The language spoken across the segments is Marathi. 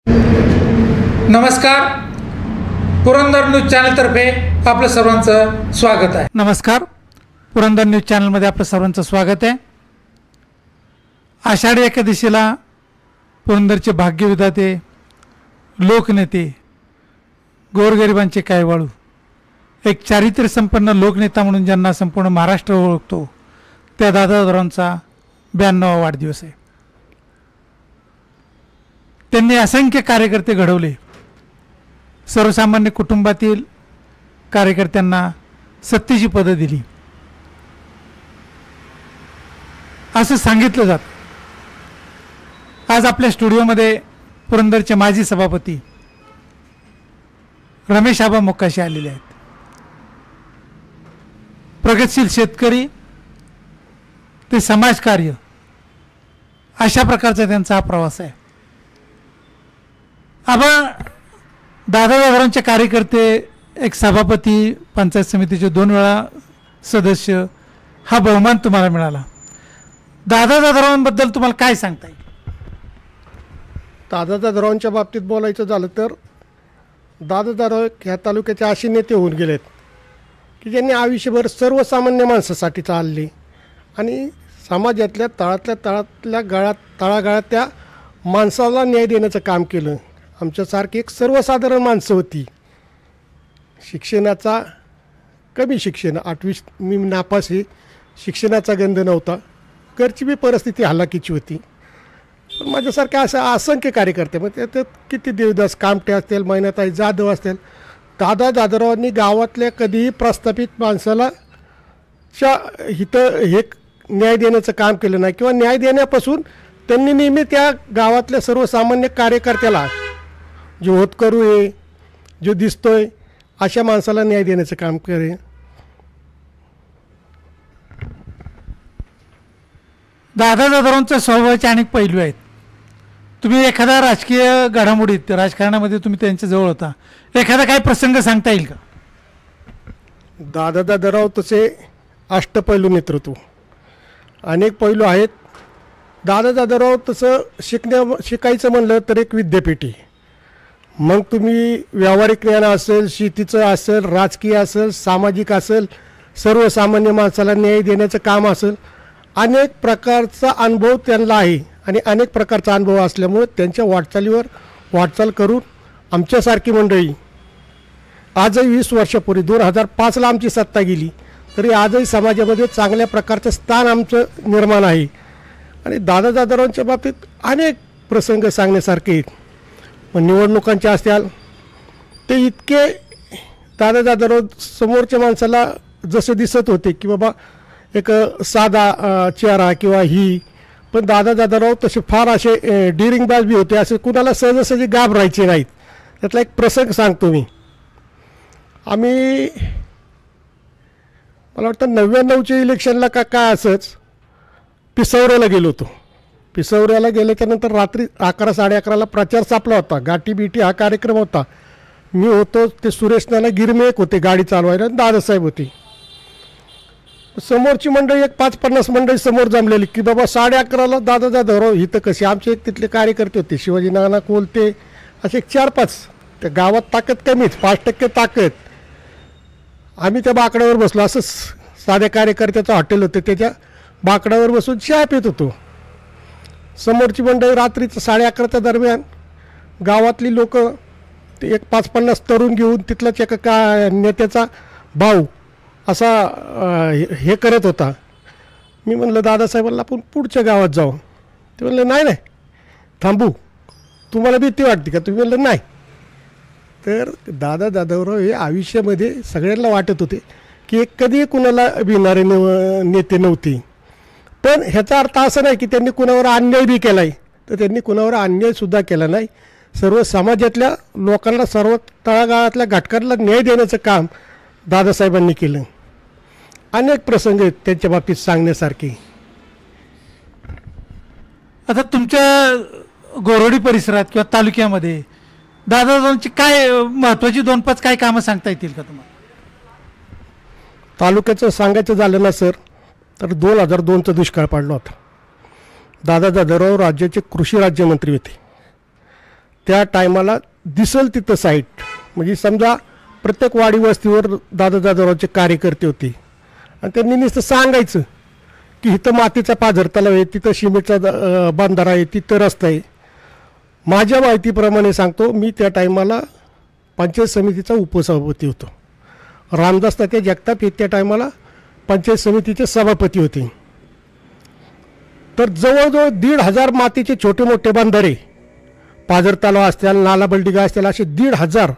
नमस्कार, पुरंदर न्यूज चॅनलतर्फे आपलं सर्वांचं स्वागत आहे. नमस्कार, पुरंदर न्यूज चॅनलमध्ये आपलं सर्वांचं स्वागत आहे. आषाढी एकादशीला पुरंदरचे भाग्यविधाते, लोकनेते, गोरगरिबांचे कायवाळू, एक चारित्र्यसंपन्न लोकनेता म्हणून ज्यांना संपूर्ण महाराष्ट्र ओळखतो त्या दादासाहेबांचा 92वा वाढदिवस आहे. त्यांनी असंख्य कार्यकर्ते घडवले. सर्वसामान्य कुटुंबातील कार्यकर्त्यांना सत्तेची पदं दिली असं सांगितलं जातं. आज आपल्या स्टुडिओमध्ये पुरंदरचे माजी सभापती रमेश आबा मोकाशी आलेले आहेत. प्रगतशील शेतकरी ते समाजकार्य अशा प्रकारचा त्यांचा हा प्रवास आहे. आबा, दादासाहेबांचे कार्यकर्ते, एक सभापती, पंचायत समितीचे 2 वेळा सदस्य, हा बहुमान तुम्हाला मिळाला. दादासाहेबांबद्दल तुम्हाला काय सांगता येईल? दादासाहेबांच्या बाबतीत बोलायचं झालं तर दादासाहेब ह्या तालुक्याचे असे नेते होऊन गेलेत की ज्यांनी आयुष्यभर सर्वसामान्य माणसासाठी चालले आणि समाजातल्या तळातल्या तळागाळात त्या माणसाला न्याय देण्याचं काम केलं. आमच्यासारखी एक सर्वसाधारण माणसं होती. शिक्षणाचा कमी शिक्षण, 8वी मी नापास आहे. शिक्षणाचा गंध नव्हता. घरची बी परिस्थिती हलाखीची होती. पण माझ्यासारखे असं असंख्य कार्यकर्ते, मग त्यात किती देवदास कामटे असतील, मैनाताई जाधव असतील, दादारावांनी गावातल्या कधीही प्रस्थापित माणसाला हिथं हे न्याय देण्याचं काम केलं नाही किंवा न्याय देण्यापासून त्यांनी नेहमी त्या गावातल्या सर्वसामान्य कार्यकर्त्याला, जो होतकरू आहे, जो दिसतोय, अशा माणसाला न्याय देण्याचं काम करे. दादासाहेबांच्या स्वभावाचे अनेक पैलू आहेत. तुम्ही एखादा राजकीय घडामोडीत, राजकारणामध्ये तुम्ही त्यांच्या जवळ होता, एखादा काय प्रसंग सांगता येईल का? दादाराव तसे अष्टपैलू नेतृत्व, अनेक पैलू आहेत. दादाराव तसं शिकायचं म्हणलं तर एक विद्यापीठ आहे. मग तुम्ही व्यावहारिक ज्ञान असेल, शेतीचं असेल, राजकीय असेल, सामाजिक असेल, सर्वसामान्य माणसाला न्याय देण्याचं काम असेल, अनेक प्रकारचा अनुभव त्यांना आहे. आणि अनेक प्रकारचा अनुभव असल्यामुळे त्यांच्या वाटचालीवर वाटचाल करून आमच्यासारखी मंडळी आजही 20 वर्षापूर्वी 2005ला आमची सत्ता गेली तरी आजही समाजामध्ये चांगल्या प्रकारचं स्थान आमचं निर्माण आहे. आणि दादासाहेबांच्या बाबतीत अनेक प्रसंग सांगण्यासारखे आहेत. पण निवडणुकांचे असतील ते इतके दादासाहेब समोरच्या माणसाला जसे दिसत होते की बाबा एक साधा चेहरा किंवा ही, पण दादासाहेब तसे फार असे डिरिंगबाज बी होते. असे कुणाला सहजासहजी घाबरायचे नाहीत. त्यातला एक प्रसंग सांगतो मी. आम्ही मला वाटतं 99च्या इलेक्शनला काय असंच पिसवऱ्याला गेलो होतो. पिसवऱ्याला गेल्याच्यानंतर रात्री 11 साडे11ला प्रचार सापला होता. गाठी बिटी हा कार्यक्रम होता. मी होतो, ते सुरेश नाना गिरमे एक होते गाडी चालवायला, आणि दादासाहेब होते. समोरची मंडळी एक 5-50 मंडळी समोर जमलेली की बाबा 11:30ला दादासाहेब इथं कसे. आमचे एक तिथले कार्यकर्ते होते, शिवाजी नाना कोलते, असे 4-5. त्या गावात ताकद कमीच, 5% ताकद. आम्ही त्या बाकड्यावर बसलो. असं साध्या कार्यकर्त्याचं हॉटेल होतं, त्याच्या बाकड्यावर बसून चहा पित होतो. समोरची मंडळी रात्रीचं 11:30च्या दरम्यान गावातली लोक ते एक 5-50 तरुण घेऊन तिथलाच एका नेत्याचा भाऊ असा हे करत होता. मी म्हणलं दादासाहेबांना आपण पुढच्या गावात जाऊ. ते म्हणलं नाही थांबू, तुम्हाला भीती वाटते का? तुम्ही म्हणलं नाही. तर दादाराव हे आयुष्यामध्ये सगळ्यांना वाटत होते की एक कधी कुणाला भिणारे नेते नव्हते. पण ह्याचा अर्थ असा नाही की त्यांनी कुणावर अन्याय बी केला आहे. तर त्यांनी कुणावर अन्यायसुद्धा केला नाही. सर्व समाजातल्या लोकांना, सर्व तळागाळातल्या घटकांना न्याय देण्याचं काम दादासाहेबांनी केलं. अनेक प्रसंग आहेत त्यांच्या बाबतीत सांगण्यासारखे. आता तुमच्या गोरोडी परिसरात किंवा तालुक्यामध्ये दादासाहेबांची काय महत्त्वाची 2-5 काय कामं सांगता येतील का तुम्हाला? तालुक्याचं सांगायचं झालं ना सर, तर 2002चा दुष्काळ पडला होता. दादासाहेब राज्याचे कृषी राज्यमंत्री होते. त्या टायमाला दिसल तिथं साईट, म्हणजे समजा प्रत्येक वाडी वस्तीवर दादा जाधवरावचे कार्यकर्ते होते आणि त्यांनी नुसतं सांगायचं की इथं मातीचा पाझर तलाव आहे, तिथं सिमेंटचा बांधारा आहे, तिथं रस्ता आहे. माझ्या माहितीप्रमाणे सांगतो, मी त्या टायमाला पंचायत समितीचा उपसभापती होतो. रामदास तात्या जगताप हे त्या टायमाला पंचायत समितीचे सभापती होते. तर जवळजवळ 1,500 मातीचे छोटे मोठे बांधारे, पाझर तलाव असतील, नाला बलडिगा असतील, असे 1,500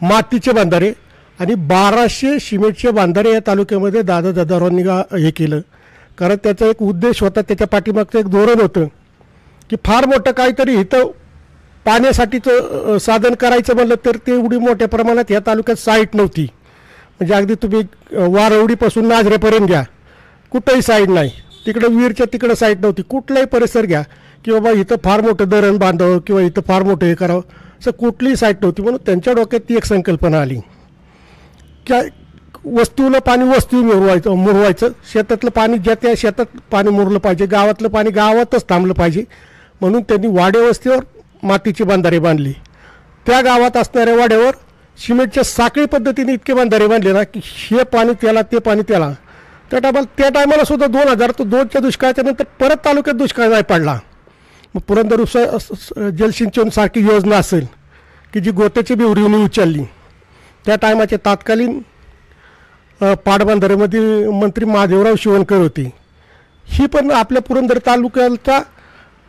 मातीचे बांधारे आणि 1200 सिमेंटचे बांधारे या तालुक्यामध्ये दादा जाधवरावांनी हे केलं. कारण त्याचा एक उद्देश होता, त्याच्या पाठीमागचं एक धोरण होतं की फार मोठं काहीतरी इथं पाण्यासाठीचं साधन करायचं म्हणलं तर ते एवढी मोठ्या प्रमाणात ह्या तालुक्यात साईट नव्हती. म्हणजे अगदी तुम्ही वारवडीपासून नाझरेपर्यंत घ्या, कुठंही साईट नाही. तिकडं विहीरच्या तिकडं साईट नव्हती. कुठलाही परिसर घ्या की बाबा इथं फार मोठं धरण बांधावं किंवा इथं फार मोठं हे करावं, असं कुठलीही साईट नव्हती. म्हणून त्यांच्या डोक्यात ती एक संकल्पना आली की वस्तूला पाणी वस्तू मुरवायचं, शेतातलं पाणी ज्या त्या शेतात पाणी मुरलं पाहिजे, गावातलं पाणी गावातच थांबलं पाहिजे. म्हणून त्यांनी वाड्या वस्तीवर मातीची बांधारे बांधली. त्या गावात असणाऱ्या वाड्यावर सिमेंटच्या साखळी पद्धतीने इतके बांधारे बांधले ना की हे पाणी त्याला, ते पाणी त्याला. त्या टायमाला सुद्धा 2002च्या दुष्काळाच्या नंतर परत तालुक्यात दुष्काळ नाही पडला. मग पुरंदर जलसिंचन सारखी योजना असेल की जी गोत्याची बिवरीने उचलली, त्या टायमाचे तत्कालीन पाटबंधाऱ्यामध्ये मंत्री महादेवराव शिवणकर होते. ही पण आपल्या पुरंदर तालुक्याचा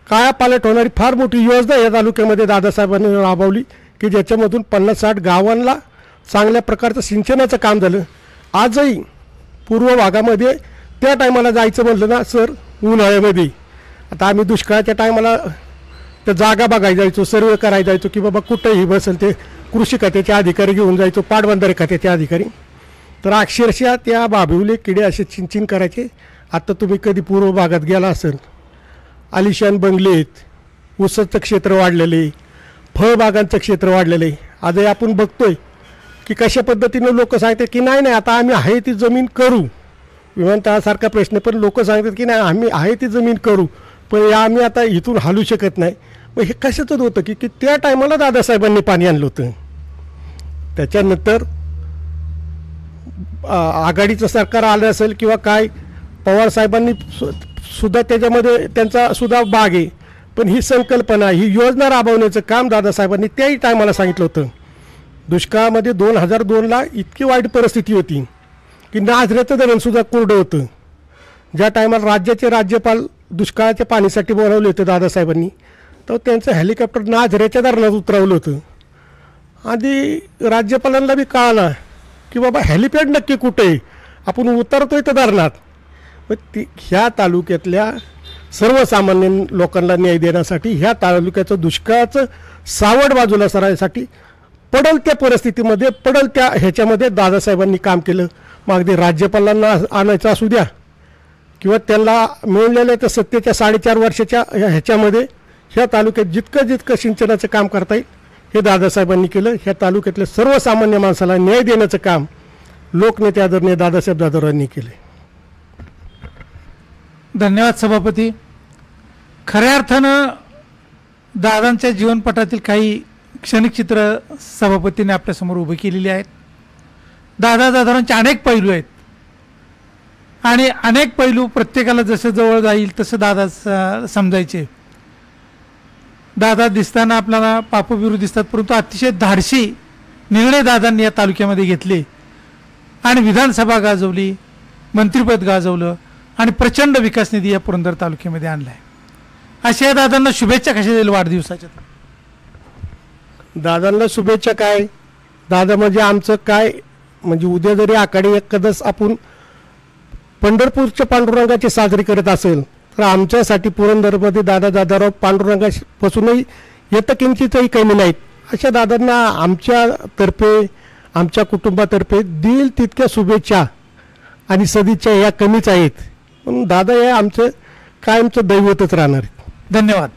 कायापालट होणारी फार मोठी योजना या तालुक्यामध्ये दादासाहेबांनी राबवली की ज्याच्यामधून 50-60 गावांना चांगल्या प्रकारचं सिंचनाचं काम झालं. आजही पूर्व भागामध्ये त्या टायमाला जायचं म्हणलं ना सर, उन्हाळ्यामध्ये, आता आम्ही दुष्काळाच्या टायमाला त्या जागा बघायला जायचो, सर्वे करायला जायचो की बाबा कुठंही बसेल ते कृषी खात्याचे अधिकारी घेऊन जायचो, पाटबंधारे खात्याचे अधिकारी. तर अक्षरशः त्या बाभिवले किडे असे चिंचिन करायचे. आता तुम्ही कधी पूर्व भागात गेला असेल, आलिशान बंगले आहेत, ऊसाचं क्षेत्र वाढलेले, फळबागांचं क्षेत्र वाढलेलं आहे. आजही आपण बघतोय की कशा पद्धतीनं लोक सांगतात की नाही आता आम्ही आहे ती जमीन करू. विमानतळासारखा प्रश्न, पण लोक सांगतात की नाही आम्ही आहे ती जमीन करू, पण आम्ही आता इथून हलू शकत नाही. मग हे कशाचं होतं की त्या टायमाला दादासाहेबांनी पाणी आणलं होतं. त्याच्यानंतर आघाडीचं सरकार आलं असेल किंवा काय, पवारसाहेबांनी सुद्धा त्याच्यामध्ये त्यांचा सुद्धा भाग आहे. पण ही संकल्पना, ही योजना राबवण्याचं काम दादासाहेबांनी त्याही टायमाला सांगितलं होतं. दुष्काळामध्ये 2002ला इतकी वाईट परिस्थिती होती की नाझरेचं धरणसुद्धा कोरडं होतं. ज्या टायमाला राज्याचे राज्यपाल दुष्काळाच्या पाणीसाठी बोलावले होते दादासाहेबांनी, तर त्यांचं हेलिकॉप्टर नाझरेच्या धरणात उतरवलं होतं. आधी राज्यपालांना बी कळालं की बाबा हेलिपॅड नक्की कुठे आहे, आपण उतरतोय तर धरणात. मग ह्या तालुक्यातल्या सर्वसामान्य लोकांना न्याय देण्यासाठी, ह्या तालुक्याचं दुष्काळाचं सावट बाजूला सरायसाठी पडल त्या परिस्थितीमध्ये, पडल त्या ह्याच्यामध्ये दादासाहेबांनी काम केलं. मग अगदी राज्यपालांना आणायचं असू द्या किंवा त्यांना मिळलेल्या त्या सत्तेच्या 4.5 वर्षाच्या ह्याच्यामध्ये ह्या तालुक्यात जितकं सिंचनाचं काम करता येईल हे दादासाहेबांनी केलं. ह्या तालुक्यातल्या सर्वसामान्य माणसाला न्याय देण्याचं काम लोकनेते आदरणीय दादासाहेब जाधवरावांनी केले. धन्यवाद सभापती. खऱ्या अर्थानं दादांच्या जीवनपटातील काही क्षणिक चित्र सभापतीने आपल्यासमोर उभी केलेली आहेत. दादा जाधवरावांचे अनेक पैलू आहेत आणि अनेक पैलू प्रत्येकाला जसं जवळ जाईल तसं दादा समजायचे. दादा दिसताना आपल्याला पापविरू दिसतात, परंतु अतिशय धाडसी निर्णय दादांनी या तालुक्यामध्ये घेतले आणि विधानसभा गाजवली, मंत्रिपद गाजवलं आणि प्रचंड विकास निधी या पुरंदर तालुक्यामध्ये आणला आहे. अशा दादांना शुभेच्छा कशा देईल वाढदिवसाच्या? दादांना शुभेच्छा काय, दादा म्हणजे आमचं काय, म्हणजे उद्या जरी आखाडी एखादंच आपण पंढरपूरच्या पांडुरंगाची साजरी करत असेल तर आमच्यासाठी पुरंदरमध्ये दादा जाधवराव पांडुरंगापासूनही येतं किंचितही कमी नाहीत. अशा दादांना आमच्यातर्फे, आमच्या कुटुंबातर्फे दिल तितक्या शुभेच्छा आणि सदिच्छा या कमीच आहेत. म्हणून दादा हे आमचं कायमचं दैवतच राहणार. धन्यवाद.